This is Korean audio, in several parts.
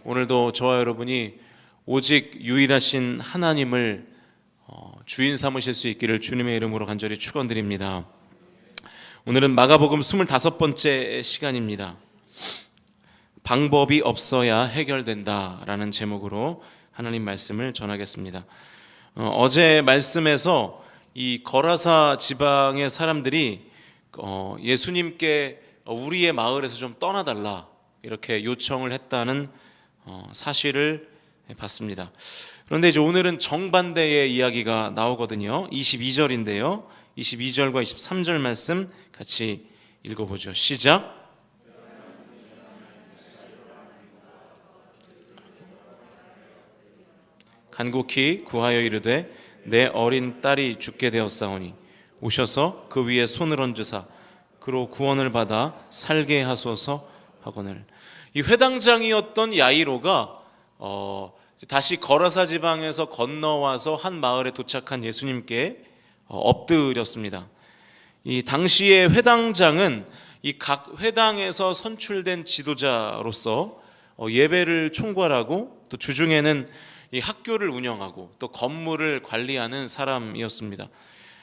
오늘도 저와 여러분이 오직 유일하신 하나님을 주인 삼으실 수 있기를 주님의 이름으로 간절히 축원드립니다. 오늘은 마가복음 25번째 시간입니다. 방법이 없어야 해결된다라는 제목으로 하나님 말씀을 전하겠습니다. 어제 말씀에서 이 거라사 지방의 사람들이 예수님께 우리의 마을에서 좀 떠나달라 이렇게 요청을 했다는 사실을 봤습니다. 그런데 이제 오늘은 정반대의 이야기가 나오거든요. 22절인데요. 22절과 23절 말씀 같이 읽어보죠. 시작. 간곡히 구하여 이르되 내 어린 딸이 죽게 되었사오니 오셔서 그 위에 손을 얹으사 그로 구원을 받아 살게 하소서 하거늘. 이 회당장이었던 야이로가 다시 거라사 지방에서 건너와서 한 마을에 도착한 예수님께 엎드렸습니다. 이 당시의 회당장은 이 각 회당에서 선출된 지도자로서 예배를 총괄하고 또 주중에는 이 학교를 운영하고 또 건물을 관리하는 사람이었습니다.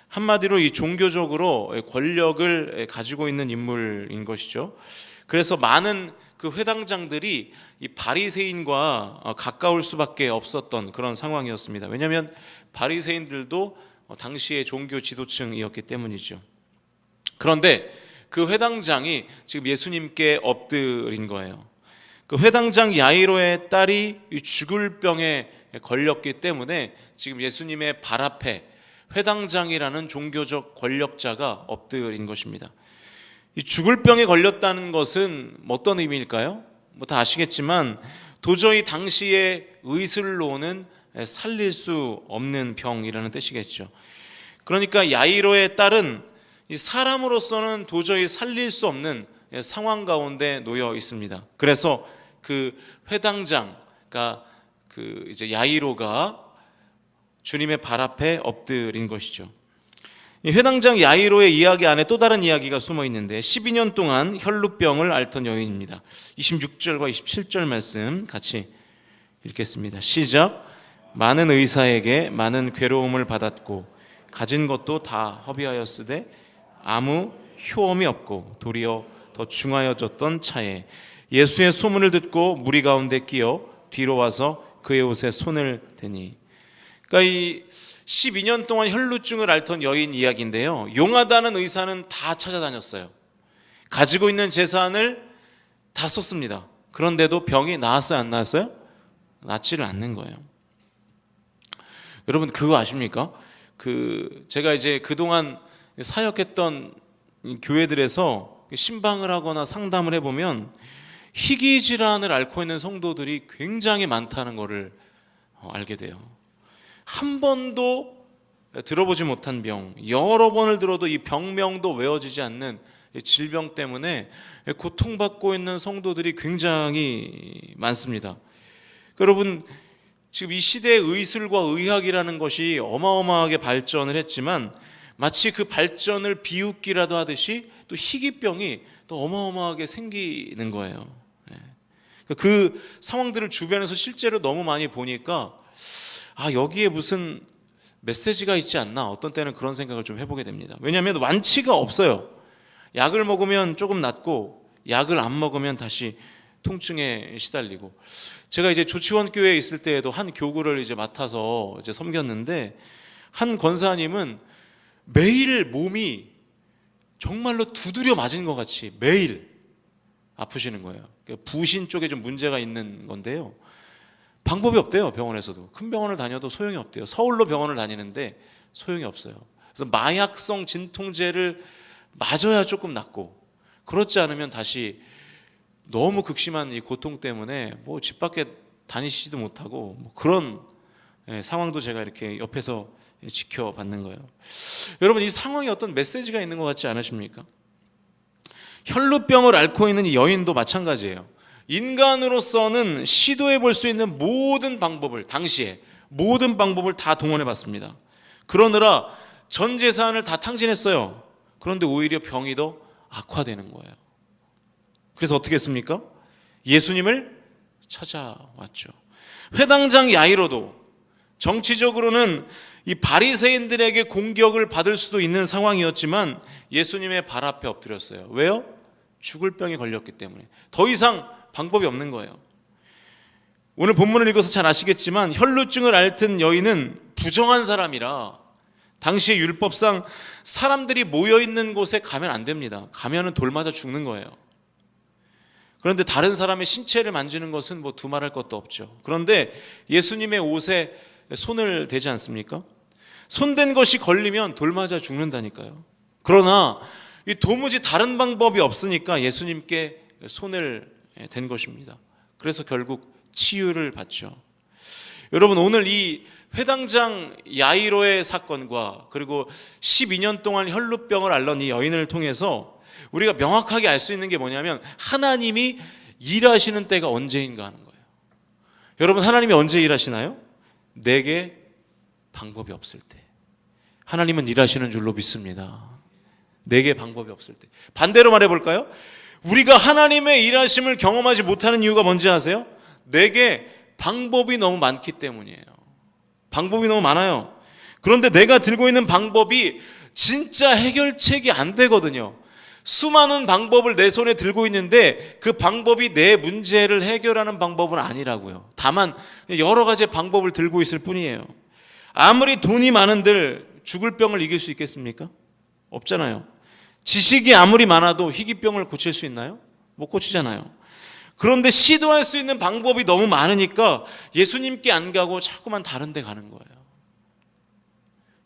한마디로 이 종교적으로 권력을 가지고 있는 인물인 것이죠. 그래서 많은 그 회당장들이 이 바리새인과 가까울 수밖에 없었던 그런 상황이었습니다. 왜냐하면 바리새인들도 당시의 종교 지도층이었기 때문이죠. 그런데 그 회당장이 지금 예수님께 엎드린 거예요. 그 회당장 야이로의 딸이 죽을 병에 걸렸기 때문에 지금 예수님의 발 앞에 회당장이라는 종교적 권력자가 엎드린 것입니다. 이 죽을 병에 걸렸다는 것은 어떤 의미일까요? 다 아시겠지만 도저히 당시의 의술로는 살릴 수 없는 병이라는 뜻이겠죠. 그러니까 야이로의 딸은 이 사람으로서는 도저히 살릴 수 없는 상황 가운데 놓여 있습니다. 그래서 그 회당장, 그러니까 그 이제 야이로가 주님의 발 앞에 엎드린 것이죠. 이 회당장 야이로의 이야기 안에 또 다른 이야기가 숨어 있는데 12년 동안 혈루병을 앓던 여인입니다. 26절과 27절 말씀 같이 읽겠습니다. 시작. 많은 의사에게 많은 괴로움을 받았고 가진 것도 다 허비하였으되 아무 효험이 없고 도리어 더 중하여졌던 차에 예수의 소문을 듣고 무리 가운데 끼어 뒤로 와서 그의 옷에 손을 대니. 그러니까 이 12년 동안 혈루증을 앓던 여인 이야기인데요. 용하다는 의사는 다 찾아다녔어요. 가지고 있는 재산을 다 썼습니다. 그런데도 병이 나았어요, 안 나았어요? 낫지를 않는 거예요. 여러분 그거 아십니까? 제가 이제 그동안 사역했던 교회들에서 신방을 하거나 상담을 해보면 희귀 질환을 앓고 있는 성도들이 굉장히 많다는 것을 알게 돼요. 한 번도 들어보지 못한 병, 여러 번을 들어도 이 병명도 외워지지 않는 질병 때문에 고통받고 있는 성도들이 굉장히 많습니다. 여러분 지금 이 시대의 의술과 의학이라는 것이 어마어마하게 발전을 했지만 마치 그 발전을 비웃기라도 하듯이 또 희귀병이 또 어마어마하게 생기는 거예요. 그 상황들을 주변에서 실제로 너무 많이 보니까 여기에 무슨 메시지가 있지 않나, 어떤 때는 그런 생각을 좀 해보게 됩니다. 왜냐하면 완치가 없어요. 약을 먹으면 조금 낫고 약을 안 먹으면 다시 통증에 시달리고. 제가 이제 조치원 교회에 있을 때에도 한 교구를 이제 맡아서 이제 섬겼는데 한 권사님은 매일 몸이 정말로 두드려 맞은 것 같이 매일 아프시는 거예요. 부신 쪽에 좀 문제가 있는 건데요. 방법이 없대요. 병원에서도. 큰 병원을 다녀도 소용이 없대요. 서울로 병원을 다니는데 소용이 없어요. 그래서 마약성 진통제를 맞아야 조금 낫고, 그렇지 않으면 다시 너무 극심한 이 고통 때문에 집 밖에 다니시지도 못하고 그런 상황도 제가 이렇게 옆에서 지켜봤는 거예요. 여러분 이 상황에 어떤 메시지가 있는 것 같지 않으십니까? 혈루병을 앓고 있는 이 여인도 마찬가지예요. 인간으로서는 시도해 볼 수 있는 모든 방법을, 당시에 모든 방법을 다 동원해 봤습니다. 그러느라 전 재산을 다 탕진했어요. 그런데 오히려 병이 더 악화되는 거예요. 그래서 어떻게 했습니까? 예수님을 찾아왔죠. 회당장 야이로도 정치적으로는 이 바리새인들에게 공격을 받을 수도 있는 상황이었지만 예수님의 발 앞에 엎드렸어요. 왜요? 죽을 병에 걸렸기 때문에. 더 이상 방법이 없는 거예요. 오늘 본문을 읽어서 잘 아시겠지만 혈루증을 앓던 여인은 부정한 사람이라 당시 율법상 사람들이 모여있는 곳에 가면 안 됩니다. 가면은 돌 맞아 죽는 거예요. 그런데 다른 사람의 신체를 만지는 것은 뭐 두말할 것도 없죠. 그런데 예수님의 옷에 손을 대지 않습니까? 손댄 것이 걸리면 돌 맞아 죽는다니까요. 그러나 이 도무지 다른 방법이 없으니까 예수님께 손을 댄 것입니다. 그래서 결국 치유를 받죠. 여러분, 오늘 이 회당장 야이로의 사건과 그리고 12년 동안 혈루병을 앓는 이 여인을 통해서 우리가 명확하게 알 수 있는 게 뭐냐면 하나님이 일하시는 때가 언제인가 하는 거예요. 여러분, 하나님이 언제 일하시나요? 내게 방법이 없을 때. 하나님은 일하시는 줄로 믿습니다. 내게 방법이 없을 때. 반대로 말해볼까요? 우리가 하나님의 일하심을 경험하지 못하는 이유가 뭔지 아세요? 내게 방법이 너무 많기 때문이에요. 방법이 너무 많아요. 그런데 내가 들고 있는 방법이 진짜 해결책이 안 되거든요. 수많은 방법을 내 손에 들고 있는데 그 방법이 내 문제를 해결하는 방법은 아니라고요. 다만 여러 가지 방법을 들고 있을 뿐이에요. 아무리 돈이 많은들 죽을 병을 이길 수 있겠습니까? 없잖아요. 지식이 아무리 많아도 희귀병을 고칠 수 있나요? 못 고치잖아요. 그런데 시도할 수 있는 방법이 너무 많으니까 예수님께 안 가고 자꾸만 다른 데 가는 거예요.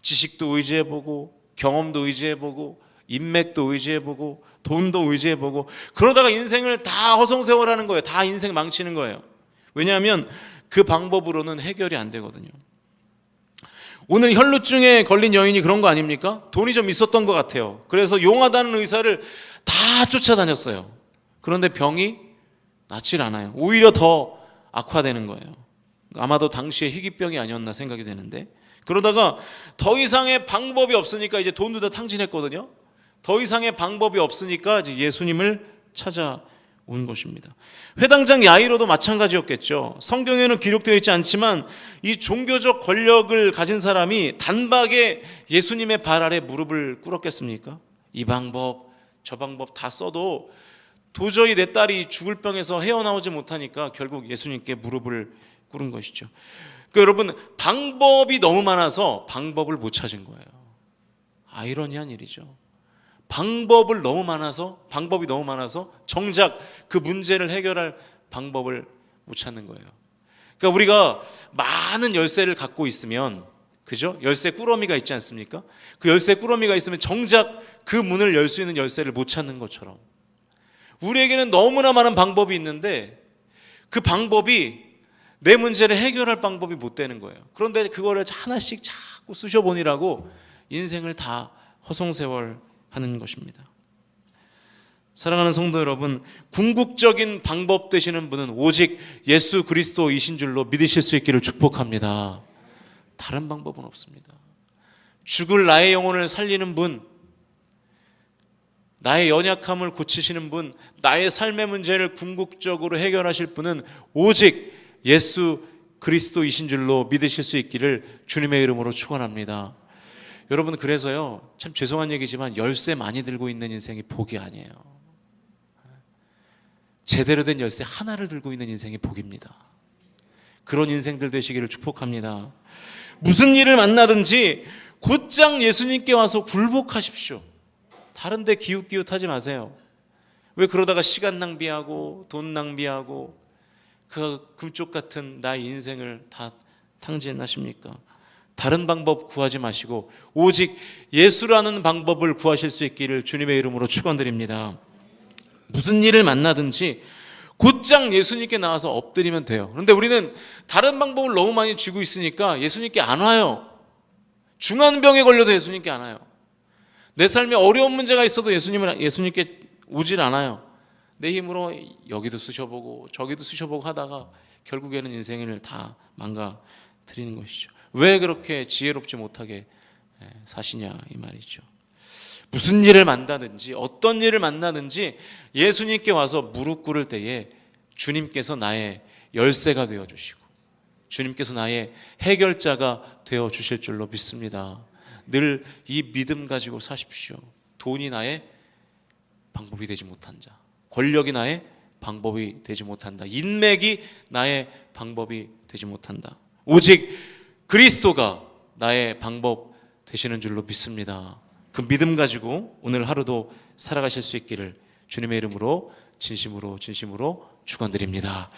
지식도 의지해보고 경험도 의지해보고 인맥도 의지해보고 돈도 의지해보고 그러다가 인생을 다 허송세월하는 거예요. 다 인생 망치는 거예요. 왜냐하면 그 방법으로는 해결이 안 되거든요. 오늘 혈루증에 걸린 여인이 그런 거 아닙니까? 돈이 좀 있었던 것 같아요. 그래서 용하다는 의사를 다 쫓아다녔어요. 그런데 병이 낫질 않아요. 오히려 더 악화되는 거예요. 아마도 당시에 희귀병이 아니었나 생각이 되는데, 그러다가 더 이상의 방법이 없으니까 이제 돈도 다 탕진했거든요. 더 이상의 방법이 없으니까 이제 예수님을 찾아온 것입니다. 회당장 야이로도 마찬가지였겠죠. 성경에는 기록되어 있지 않지만 이 종교적 권력을 가진 사람이 단박에 예수님의 발 아래 무릎을 꿇었겠습니까? 이 방법 저 방법 다 써도 도저히 내 딸이 죽을 병에서 헤어나오지 못하니까 결국 예수님께 무릎을 꿇은 것이죠. 그러니까 여러분, 방법이 너무 많아서 방법을 못 찾은 거예요. 아이러니한 일이죠. 방법이 너무 많아서 정작 그 문제를 해결할 방법을 못 찾는 거예요. 그러니까 우리가 많은 열쇠를 갖고 있으면, 그죠? 열쇠 꾸러미가 있지 않습니까? 그 열쇠 꾸러미가 있으면 정작 그 문을 열 수 있는 열쇠를 못 찾는 것처럼 우리에게는 너무나 많은 방법이 있는데 그 방법이 내 문제를 해결할 방법이 못 되는 거예요. 그런데 그거를 하나씩 자꾸 쑤셔보느라고 인생을 다 허송세월하는 것입니다. 사랑하는 성도 여러분, 궁극적인 방법 되시는 분은 오직 예수 그리스도이신 줄로 믿으실 수 있기를 축복합니다. 다른 방법은 없습니다. 죽을 나의 영혼을 살리는 분, 나의 연약함을 고치시는 분, 나의 삶의 문제를 궁극적으로 해결하실 분은 오직 예수 그리스도이신 줄로 믿으실 수 있기를 주님의 이름으로 축원합니다. 여러분, 그래서요, 참 죄송한 얘기지만 열쇠 많이 들고 있는 인생이 복이 아니에요. 제대로 된 열쇠 하나를 들고 있는 인생이 복입니다. 그런 인생들 되시기를 축복합니다. 무슨 일을 만나든지 곧장 예수님께 와서 굴복하십시오. 다른 데 기웃기웃하지 마세요. 왜 그러다가 시간 낭비하고 돈 낭비하고 그 금쪽 같은 나의 인생을 다 탕진하십니까? 다른 방법 구하지 마시고 오직 예수라는 방법을 구하실 수 있기를 주님의 이름으로 축원드립니다. 무슨 일을 만나든지 곧장 예수님께 나와서 엎드리면 돼요. 그런데 우리는 다른 방법을 너무 많이 쥐고 있으니까 예수님께 안 와요. 중한 병에 걸려도 예수님께 안 와요. 내 삶에 어려운 문제가 있어도 예수님께 오질 않아요. 내 힘으로 여기도 쑤셔보고 저기도 쑤셔보고 하다가 결국에는 인생을 다 망가뜨리는 것이죠. 왜 그렇게 지혜롭지 못하게 사시냐 이 말이죠. 무슨 일을 만나든지 어떤 일을 만나든지 예수님께 와서 무릎 꿇을 때에 주님께서 나의 열쇠가 되어 주시고 주님께서 나의 해결자가 되어 주실 줄로 믿습니다. 늘 이 믿음 가지고 사십시오. 돈이 나의 방법이 되지 못한 자, 권력이 나의 방법이 되지 못한다, 인맥이 나의 방법이 되지 못한다. 오직 그리스도가 나의 방법 되시는 줄로 믿습니다. 그 믿음 가지고 오늘 하루도 살아가실 수 있기를 주님의 이름으로 진심으로 축원드립니다.